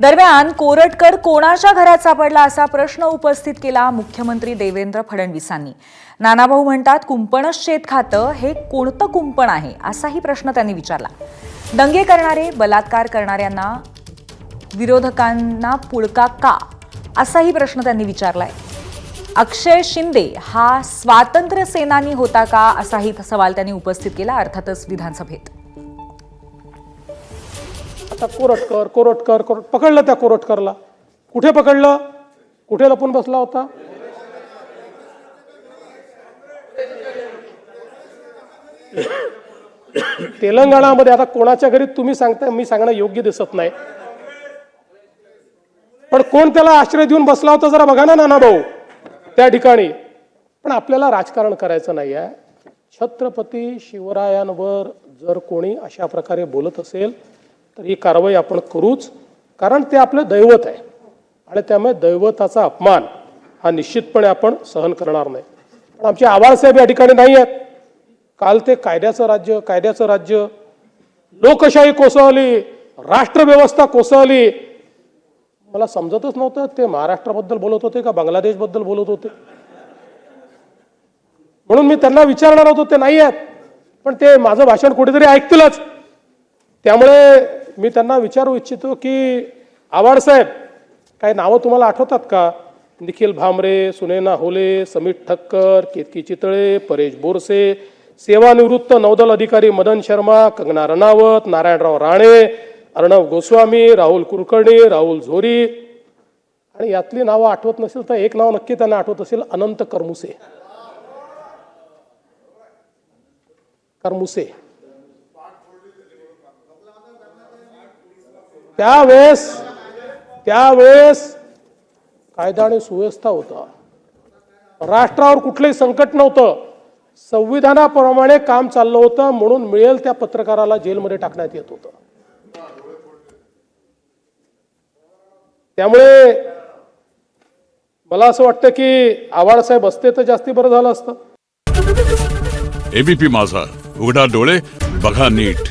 दरम्यान कोरटकर कोणाच्या घरात सापडला असा प्रश्न उपस्थित केला मुख्यमंत्री देवेंद्र फडणवीसांनी। नानाभाऊ म्हणतात कुंपणच शेत खातं, हे कोणतं कुंपण आहे असाही प्रश्न त्यांनी विचारला। दंगे करणारे, बलात्कार करणाऱ्यांना विरोधकांना पुळका का असाही प्रश्न त्यांनी विचारलाय। अक्षय शिंदे हा स्वातंत्र्य सेनानी होता का असाही सवाल त्यांनी उपस्थित केला, अर्थातच विधानसभेत। आता कोरटकर पकडलं, त्या कोरटकरला कुठे पकडलं, कुठे लपून बसला होता? तेलंगणामध्ये आता कोणाच्या घरी तुम्ही सांगता, मी सांगणं योग्य दिसत नाही, पण कोण त्याला आश्रय देऊन बसला होता जरा बघा ना नाना भाऊ त्या ठिकाणी। पण आपल्याला राजकारण करायचं नाही आहे। छत्रपती शिवरायांवर जर कोणी अशा प्रकारे बोलत असेल तर ही कारवाई आपण करूच, कारण ते आपलं दैवत आहे आणि त्यामुळे दैवताचा अपमान हा निश्चितपणे आपण सहन करणार नाही। पण आमचे आवाळसाहेब या ठिकाणी नाही आहेत। काल ते कायद्याचं राज्य, लोकशाही कोसळली, राष्ट्रव्यवस्था कोसळली। मला समजतच नव्हतं ते महाराष्ट्राबद्दल बोलत होते का बांगलादेशबद्दल बोलत होते, म्हणून मी त्यांना विचारणार होतो, ते नाही आहेत, पण ते माझं भाषण कुठेतरी ऐकतीलच। त्यामुळे मी त्यांना विचारू इच्छितो की आवाळसाहेब, काही नावं तुम्हाला आठवतात का? निखिल भामरे, सुनैना होले, समीर ठक्कर, केतकी चितळे, परेश बोरसे, सेवानिवृत्त नौदल अधिकारी मदन शर्मा, कंगना रनावत, नारायणराव राणे, अर्णव गोस्वामी, राहुल कुलकर्णी, राहुल झोरी, आणि यातली नावं आठवत नसेल तर एक नाव नक्की त्यांना आठवत असेल, अनंत करमुसे। त्यावेळेस कायदा आणि सुव्यवस्था होता, राष्ट्रावर कुठलंही संकट नव्हतं, संविधानाप्रमाणे काम चाललं होतं, म्हणून मिळेल त्या पत्रकाराला जेलमध्ये टाकण्यात येत होतं। त्यामुळे मला असं वाटतं की आवाळसाहेब असते तर जास्ती बरं झालं असतं। एबीपी माझा, उघडा डोळे बघा नीट।